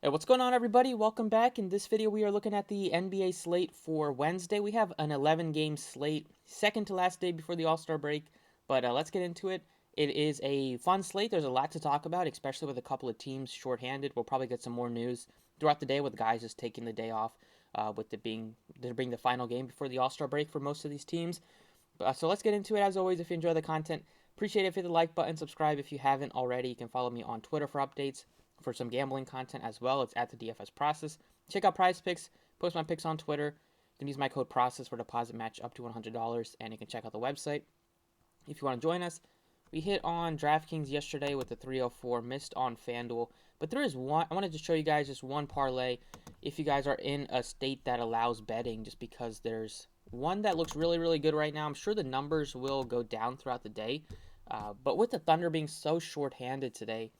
Hey, what's going on, everybody? Welcome back. In this video, we are looking at the NBA slate for Wednesday. We have an 11-game slate, second to last day before the All-Star break, but let's get into it. It is a fun slate. There's a lot to talk about, especially with a couple of teams shorthanded. We'll probably get some more news throughout the day with guys just taking the day off, with it being the final game before the All-Star break for most of these teams. So let's get into it. As always, if you enjoy the content, appreciate it if you hit the like button, subscribe if you haven't already. You can follow me on Twitter for updates for some gambling content as well. It's at the DFS Process. Check out Prize Picks. Post my picks on Twitter. You can use my code Process for deposit match up to $100, and you can check out the website if you want to join us. We hit on DraftKings yesterday with the 304, missed on FanDuel, but there is one. I wanted to show you guys just one parlay if you guys are in a state that allows betting, just because there's one that looks really, really good right now. I'm sure the numbers will go down throughout the day, but with the Thunder being so short-handed today,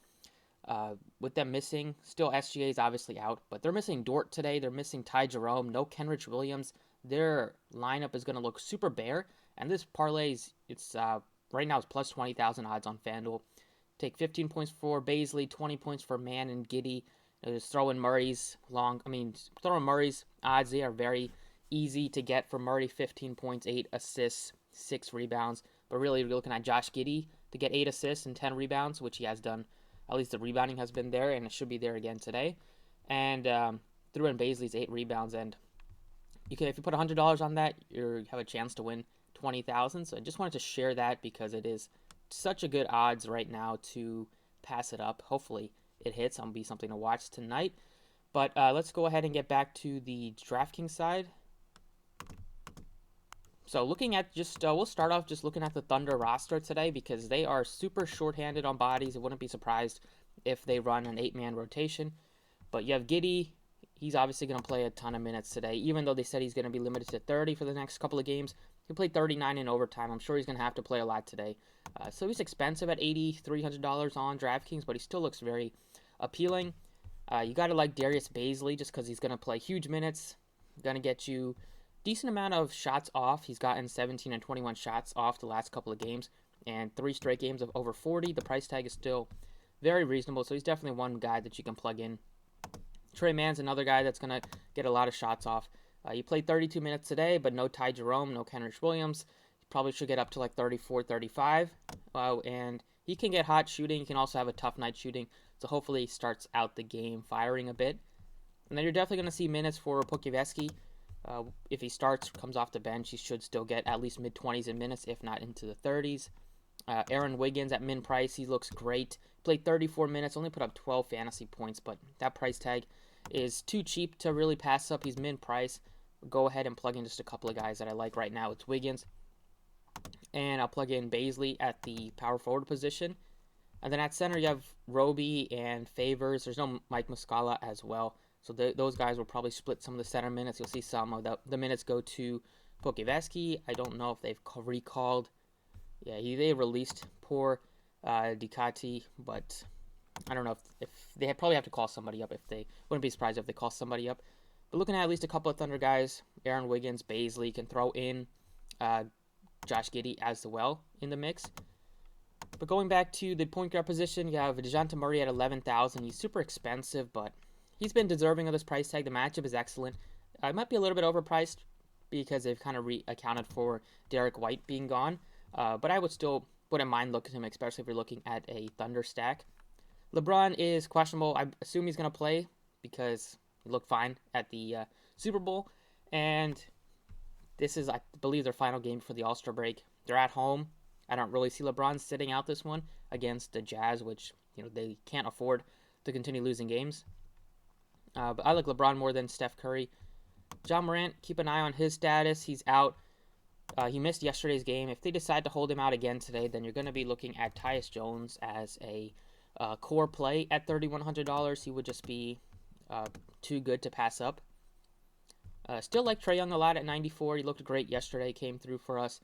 with them missing, still SGA is obviously out, but they're missing Dort today. They're missing Ty Jerome, no Kenrich Williams. Their lineup is going to look super bare, and this parlays it's right now it's plus 20,000 odds on FanDuel. Take 15 points for Baisley, 20 points for Mann and Giddy. Just throw in Murray's throw in Murray's odds. They are very easy to get for Murray. 15 points, 8 assists, 6 rebounds. But really, you're looking at Josh Giddey to get 8 assists and 10 rebounds, which he has done. At least the rebounding has been there, and it should be there again today. And threw in Baisley's 8 rebounds, and if you put $100 on that, you have a chance to win 20,000. So I just wanted to share that because it is such a good odds right now to pass it up. Hopefully it hits. It'll be something to watch tonight. But let's go ahead and get back to the DraftKings side. So looking at we'll start off just looking at the Thunder roster today because they are super shorthanded on bodies. I wouldn't be surprised if they run an 8-man rotation. But you have Giddey. He's obviously going to play a ton of minutes today, even though they said he's going to be limited to 30 for the next couple of games. He played 39 in overtime. I'm sure he's going to have to play a lot today. So he's expensive at $8,300 on DraftKings, but he still looks very appealing. You got to like Darius Baisley just because he's going to play huge minutes. Going to get you decent amount of shots off. He's gotten 17 and 21 shots off the last couple of games, and 3 straight games of over 40. The price tag is still very reasonable, so he's definitely one guy that you can plug in. Trey Mann's another guy that's going to get a lot of shots off. He played 32 minutes today, but no Ty Jerome, no Kenrich Williams. He probably should get up to like 34, 35. And he can get hot shooting. He can also have a tough night shooting. So hopefully he starts out the game firing a bit. And then you're definitely going to see minutes for Pokusevski. If he starts, comes off the bench, he should still get at least mid-20s in minutes, if not into the 30s. Aaron Wiggins at min price, he looks great. Played 34 minutes, only put up 12 fantasy points, but that price tag is too cheap to really pass up. He's min price. Go ahead and plug in just a couple of guys that I like right now. It's Wiggins, and I'll plug in Baisley at the power forward position. And then at center, you have Roby and Favors. There's no Mike Muscala as well. So those guys will probably split some of the center minutes. You'll see some of the minutes go to Pokusevski. I don't know if they've recalled. Yeah, they released poor Ducati, but I don't know if they probably have to call somebody up. If they wouldn't be surprised if they call somebody up. But looking at least a couple of Thunder guys, Aaron Wiggins, Baisley, can throw in Josh Giddey as well in the mix. But going back to the point guard position, you have DeJounte Murray at 11,000. He's super expensive, but he's been deserving of this price tag. The matchup is excellent. It might be a little bit overpriced because they've kind of accounted for Derek White being gone. But I wouldn't mind looking at him, especially if you're looking at a Thunder stack. LeBron is questionable. I assume he's going to play because he looked fine at the Super Bowl. And this is, I believe, their final game for the All-Star break. They're at home. I don't really see LeBron sitting out this one against the Jazz, which they can't afford to continue losing games. But I like LeBron more than Steph Curry. John Morant, keep an eye on his status. He's out. He missed yesterday's game. If they decide to hold him out again today, then you're going to be looking at Tyus Jones as a core play at $3,100. He would just be too good to pass up. Still like Trae Young a lot at 94. He looked great yesterday. Came through for us.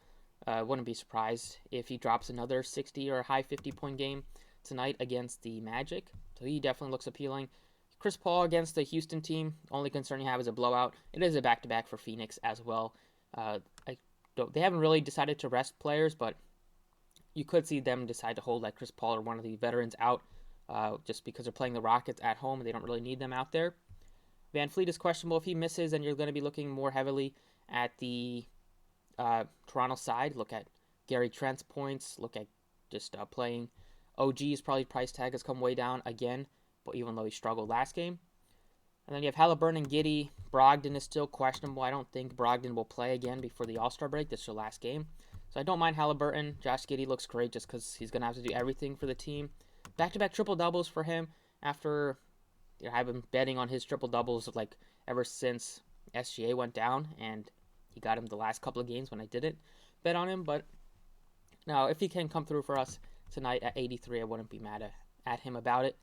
Wouldn't be surprised if he drops another 60 or high 50-point game tonight against the Magic. So he definitely looks appealing. Chris Paul against the Houston team. Only concern you have is a blowout. It is a back-to-back for Phoenix as well. They haven't really decided to rest players, but you could see them decide to hold like Chris Paul or one of the veterans out just because they're playing the Rockets at home and they don't really need them out there. Van Fleet is questionable. If he misses, then you're going to be looking more heavily at the Toronto side. Look at Gary Trent's points. Look at just playing. OG's probably price tag has come way down again, but even though he struggled last game. And then you have Halliburton and Giddey. Brogdon is still questionable. I don't think Brogdon will play again before the All-Star break. This is the last game. So I don't mind Halliburton. Josh Giddey looks great just because he's going to have to do everything for the team. Back-to-back triple-doubles for him after I've been betting on his triple-doubles like ever since SGA went down, and he got him the last couple of games when I didn't bet on him. But now, if he can come through for us tonight at 83, I wouldn't be mad at him about it.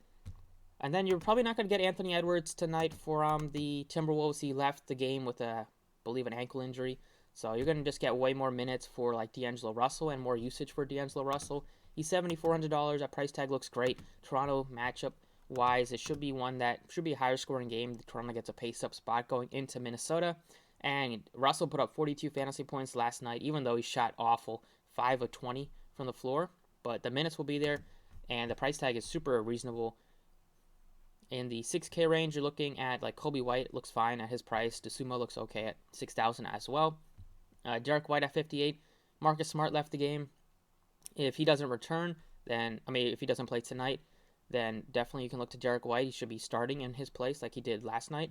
And then you're probably not going to get Anthony Edwards tonight for the Timberwolves. He left the game with I believe, an ankle injury. So you're going to just get way more minutes for like D'Angelo Russell and more usage for D'Angelo Russell. He's $7,400. That price tag looks great. Toronto matchup wise, it should be one that should be a higher scoring game. Toronto gets a pace up spot going into Minnesota. And Russell put up 42 fantasy points last night, even though he shot awful, 5 of 20 from the floor. But the minutes will be there, and the price tag is super reasonable. In the 6K range, you're looking at like Kobe White looks fine at his price. DeSumo looks okay at 6,000 as well. Derek White at 58. Marcus Smart left the game. If he doesn't return, if he doesn't play tonight, then definitely you can look to Derek White. He should be starting in his place like he did last night.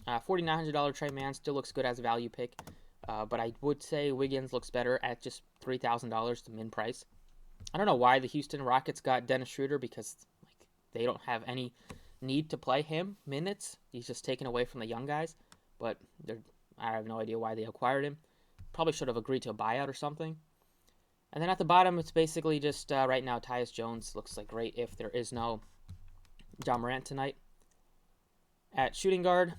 $4,900 Trey Mann still looks good as a value pick, but I would say Wiggins looks better at just $3,000 to min price. I don't know why the Houston Rockets got Dennis Schroeder because they don't have any need to play him minutes. He's just taken away from the young guys, but I have no idea why they acquired him. Probably should have agreed to a buyout or something. And then at the bottom, it's basically just right now, Tyus Jones looks like great if there is no Ja Morant tonight. At shooting guard,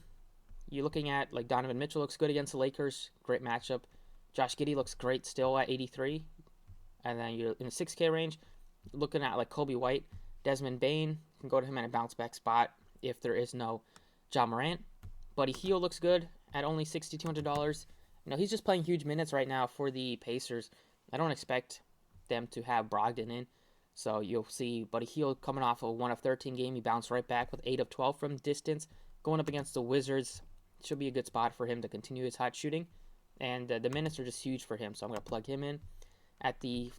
you're looking at like Donovan Mitchell looks good against the Lakers. Great matchup. Josh Giddey looks great still at 83. And then you're in the 6K range, looking at like Kobe White. Desmond Bane, you can go to him in a bounce back spot if there is no Ja Morant. Buddy Hield looks good at only $6,200. He's just playing huge minutes right now for the Pacers. I don't expect them to have Brogdon in. So you'll see Buddy Hield coming off a 1 of 13 game. He bounced right back with 8 of 12 from distance. Going up against the Wizards should be a good spot for him to continue his hot shooting. And the minutes are just huge for him, so I'm going to plug him in. At the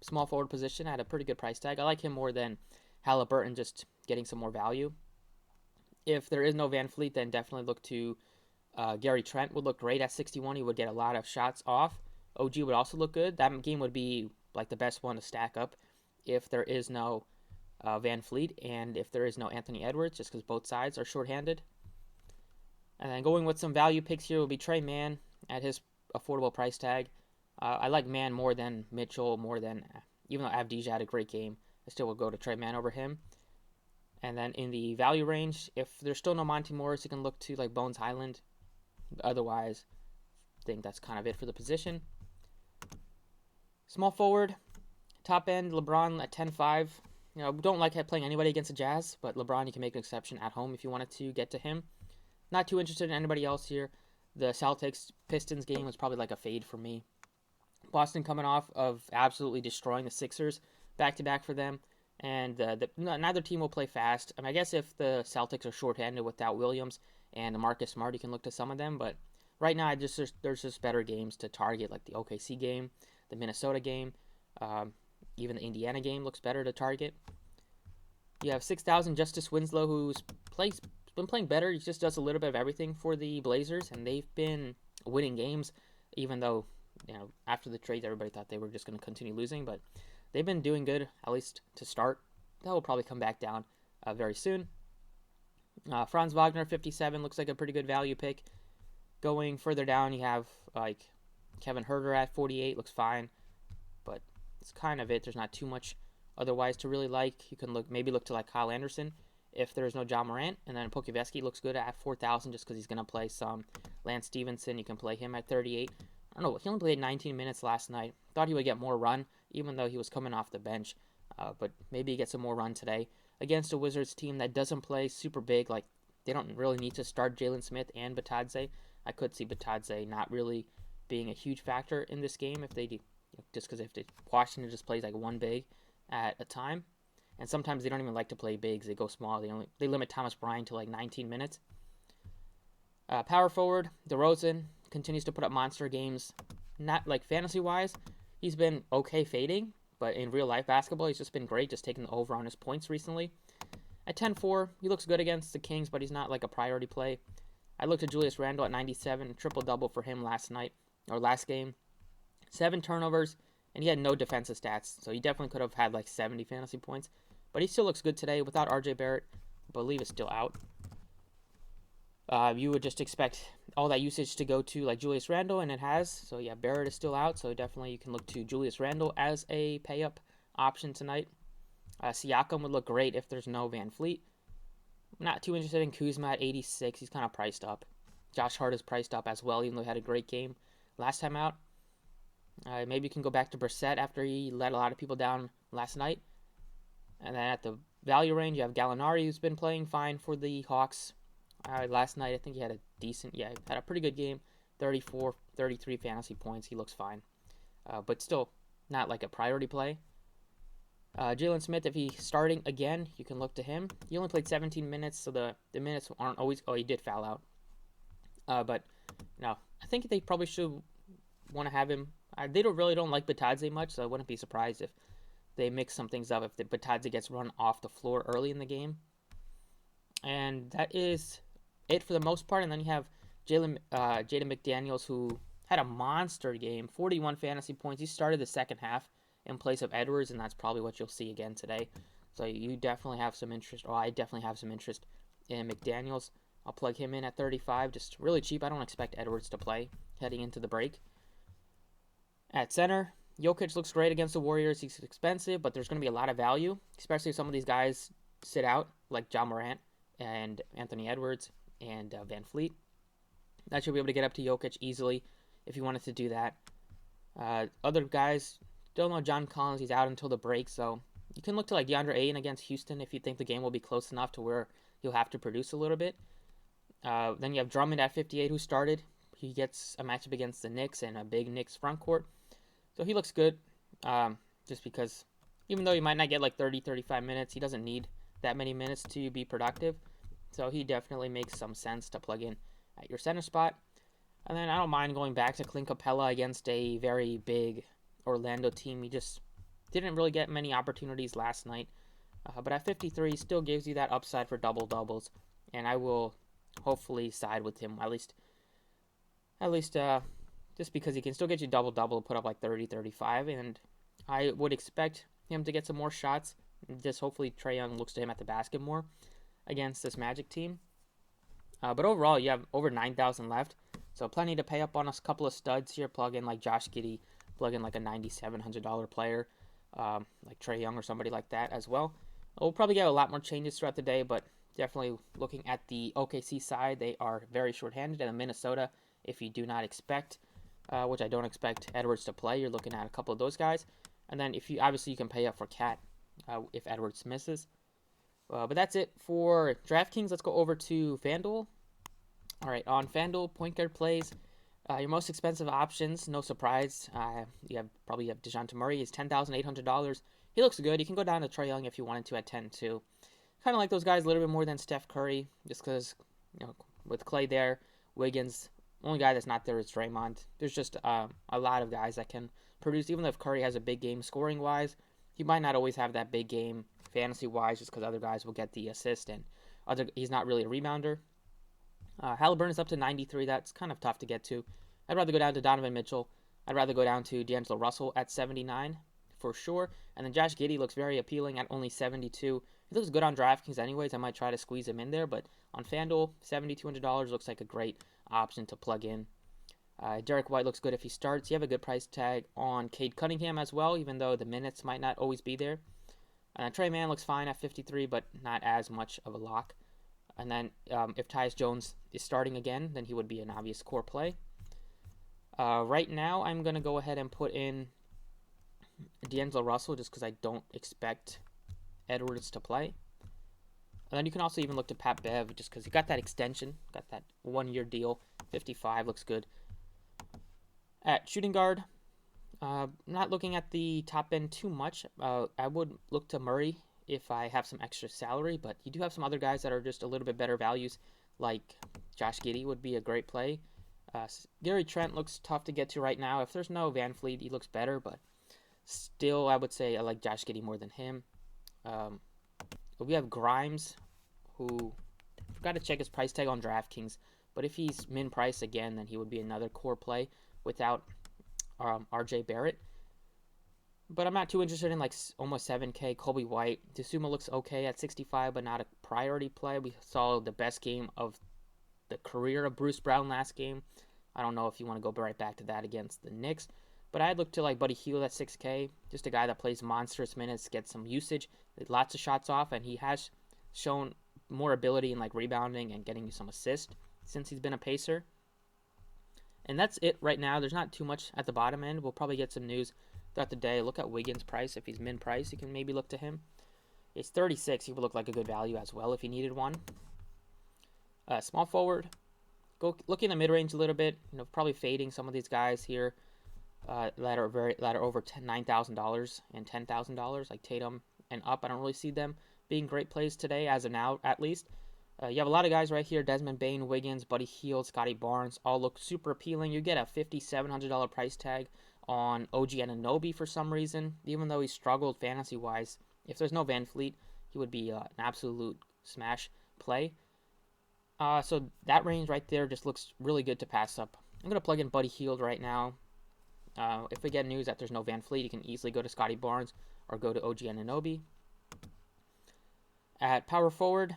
small forward position at a pretty good price tag. I like him more than Halliburton, just getting some more value. If there is no Van Fleet, then definitely look to Gary Trent. Would look great at 61. He would get a lot of shots off. OG would also look good. That game would be like the best one to stack up if there is no Van Fleet and if there is no Anthony Edwards, just because both sides are shorthanded. And then going with some value picks here will be Trey Mann at his affordable price tag. I like Mann more than Mitchell, even though Avdija had a great game, I still would go to Trey Mann over him. And then in the value range, if there's still no Monty Morris, you can look to like Bones Highland. Otherwise, I think that's kind of it for the position. Small forward, top end, LeBron at 10-5. Don't like playing anybody against the Jazz, but LeBron, you can make an exception at home if you wanted to get to him. Not too interested in anybody else here. The Celtics-Pistons game was probably like a fade for me. Boston coming off of absolutely destroying the Sixers back-to-back for them. And neither team will play fast. I guess if the Celtics are shorthanded without Williams and Marcus Smart, you can look to some of them. But right now, there's just better games to target, like the OKC game, the Minnesota game, even the Indiana game looks better to target. You have 6,000 Justice Winslow, who's been playing better. He just does a little bit of everything for the Blazers, and they've been winning games, even though after the trades, everybody thought they were just going to continue losing, but they've been doing good, at least to start. That will probably come back down very soon. Franz Wagner, 57, looks like a pretty good value pick. Going further down, you have like Kevin Huerter at 48, looks fine, but it's kind of it. There's not too much otherwise to really like. You can maybe look to like Kyle Anderson if there's no Ja Morant, and then Pokuševski looks good at 4,000 just because he's going to play some Lance Stevenson. You can play him at 38. I don't know, he only played 19 minutes last night. Thought he would get more run, even though he was coming off the bench. But maybe he gets some more run today against a Wizards team that doesn't play super big. Like, they don't really need to start Jalen Smith and Batadze. I could see Batadze not really being a huge factor in this game if they do, just because if Washington just plays like one big at a time. And sometimes they don't even like to play bigs. They go small. They limit Thomas Bryant to like 19 minutes. Power forward, DeRozan continues to put up monster games. Not like fantasy-wise, he's been okay fading, but in real life basketball, he's just been great, just taking the over on his points recently. At 10-4, he looks good against the Kings, but he's not like a priority play. I looked at Julius Randle at 97, triple-double for him last game. 7 turnovers, and he had no defensive stats, so he definitely could have had like 70 fantasy points. But he still looks good today without RJ Barrett. I believe is still out. You would just expect all that usage to go to like Julius Randle, and it has. So yeah, Barrett is still out, so definitely you can look to Julius Randle as a pay-up option tonight. Siakam would look great if there's no Van Fleet. I'm not too interested in Kuzma at 86. He's kind of priced up. Josh Hart is priced up as well, even though he had a great game last time out. Maybe you can go back to Brissett after he let a lot of people down last night. And then at the value range, you have Gallinari, who's been playing fine for the Hawks. Last night, I think he had had a pretty good game. 34, 33 fantasy points. He looks fine. But still not like a priority play. Jalen Smith, if he's starting again, you can look to him. He only played 17 minutes, so the minutes aren't always... Oh, he did foul out. But, no, I think they probably should want to have him. They really don't like Batadze much, so I wouldn't be surprised if they mix some things up, if Batadze gets run off the floor early in the game. And that is it for the most part. And then you have Jaden McDaniels, who had a monster game, 41 fantasy points. He started the second half in place of Edwards, and that's probably what you'll see again today. So you definitely have some interest, or I definitely have some interest in McDaniels. I'll plug him in at 35, just really cheap. I don't expect Edwards to play heading into the break. At center, Jokic looks great against the Warriors. He's expensive, but there's going to be a lot of value, especially if some of these guys sit out, like John Morant and Anthony Edwards and Van Fleet. That should be able to get up to Jokic easily if you wanted to do that. Other guys, don't know John Collins. He's out until the break, so you can look to like DeAndre Ayton against Houston if you think the game will be close enough to where he'll have to produce a little bit. Then you have Drummond at 58, who started. He gets a matchup against the Knicks and a big Knicks front court. So he looks good, just because even though he might not get like 30, 35 minutes, he doesn't need that many minutes to be productive. So he definitely makes some sense to plug in at your center spot. And then I don't mind going back to Clint Capella against a very big Orlando team. He just didn't really get many opportunities last night. But at 53, he still gives you that upside for double-doubles. And I will hopefully side with him, at least just because he can still get you double-double, put up like 30, 35. And I would expect him to get some more shots. Just hopefully Trae Young looks to him at the basket more against this Magic team. But overall, you have over 9,000 left. So plenty to pay up on a couple of studs here. Plug in like Josh Giddey, plug in like a $9,700 player, like Trae Young or somebody like that as well. We'll probably get a lot more changes throughout the day, but definitely looking at the OKC side, they are very shorthanded. And in Minnesota, if you do not expect, which I don't expect Edwards to play, you're looking at a couple of those guys. And then if you obviously you can pay up for Cat if Edwards misses. But that's it for DraftKings. Let's go over to FanDuel. All right, on FanDuel, point guard plays. Your most expensive options, no surprise. You probably have DeJounte Murray. He's $10,800. He looks good. You can go down to Trae Young if you wanted to at 10 too. Kind of like those guys a little bit more than Steph Curry, just because with Clay there, Wiggins. Only guy that's not there is Draymond. There's just a lot of guys that can produce. Even if Curry has a big game scoring wise, he might not always have that big game fantasy wise, just because other guys will get the assist and he's not really a rebounder. Halliburton is up to 93. That's kind of tough to get to. I'd rather go down to Donovan Mitchell. I'd rather go down to D'Angelo Russell at 79 for sure. And then Josh Giddey looks very appealing at only 72. He looks good on DraftKings anyways. I might try to squeeze him in there. But on FanDuel, $7,200 looks like a great option to plug in. Derek White looks good if he starts. You have a good price tag on Cade Cunningham as well, even though the minutes might not always be there. Trey Mann looks fine at 53, but not as much of a lock. And then if Tyus Jones is starting again, then he would be an obvious core play. Right now, I'm going to go ahead and put in D'Angelo Russell just because I don't expect Edwards to play. And then you can also even look to Pat Bev just because he got that extension, got that 1-year deal. 55 looks good. At shooting guard, not looking at the top end too much. I would look to Murray if I have some extra salary, but you do have some other guys that are just a little bit better values, like Josh Giddey would be a great play. Gary Trent looks tough to get to right now. If there's no Van Fleet, he looks better, but still, I would say I like Josh Giddey more than him. We have Grimes, who I forgot to check his price tag on DraftKings, but if he's min price again, then he would be another core play without RJ Barrett. But I'm not too interested in like almost 7K. Colby White. Tsuma looks okay at 65, but not a priority play. We saw the best game of the career of Bruce Brown last game. I don't know if you want to go right back to that against the Knicks. But I'd look to like Buddy Hield at 6K. Just a guy that plays monstrous minutes, gets some usage, lots of shots off, and he has shown more ability in like rebounding and getting you some assists since he's been a pacer. And that's it right now. There's not too much at the bottom end. We'll probably get some news throughout the day. Look at Wiggins' price. If he's min price, you can maybe look to him. It's 36. He would look like a good value as well if you needed one. Small forward. Go look in the mid range a little bit. Probably fading some of these guys here that are over $9,000 and $10,000, like Tatum and up. I don't really see them being great plays today, as of now at least. You have a lot of guys right here: Desmond Bane, Wiggins, Buddy Hield, Scotty Barnes, all look super appealing. You get a $5,700 price tag on OG Anunoby for some reason, even though he struggled fantasy-wise. If there's no Van Fleet, he would be an absolute smash play. So that range right there just looks really good to pass up. I'm going to plug in Buddy Hield right now. If we get news that there's no Van Fleet, you can easily go to Scotty Barnes or go to OG Anunoby. At power forward,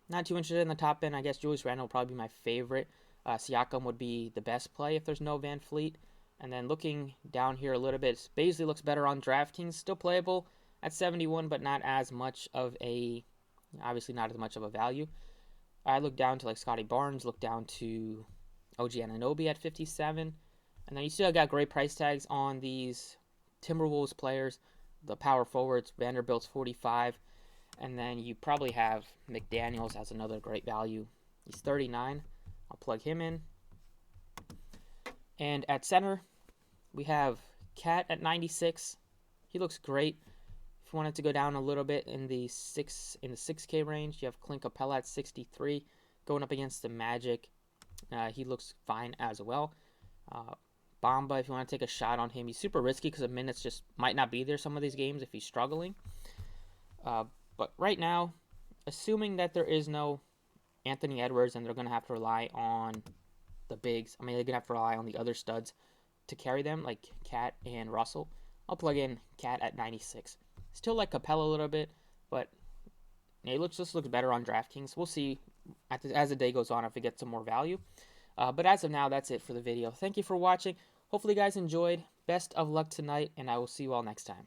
not too interested in the top end. I guess Julius Randle will probably be my favorite. Siakam would be the best play if there's no Van Fleet. And then looking down here a little bit, Bazley looks better on DraftKings. Still playable at 71, but not as much of a, obviously not as much of a value. I look down to like Scotty Barnes, look down to OG Anunoby at 57. And then you still got great price tags on these Timberwolves players, the power forwards. Vanderbilt's 45. And then you probably have McDaniels as another great value. He's 39. I'll plug him in. And at center, we have Cat at 96. He looks great. If you wanted to go down a little bit in the 6K range, you have Clint Capella at 63, going up against the Magic. He looks fine as well. Bamba, if you want to take a shot on him, he's super risky because the minutes just might not be there some of these games if he's struggling. But right now, assuming that there is no Anthony Edwards and they're going to have to rely on the bigs, they're going to have to rely on the other studs to carry them, like Cat and Russell, I'll plug in Cat at 96. Still like Capella a little bit, but it just looks better on DraftKings. We'll see as the day goes on if it gets some more value. But as of now, that's it for the video. Thank you for watching. Hopefully you guys enjoyed. Best of luck tonight, and I will see you all next time.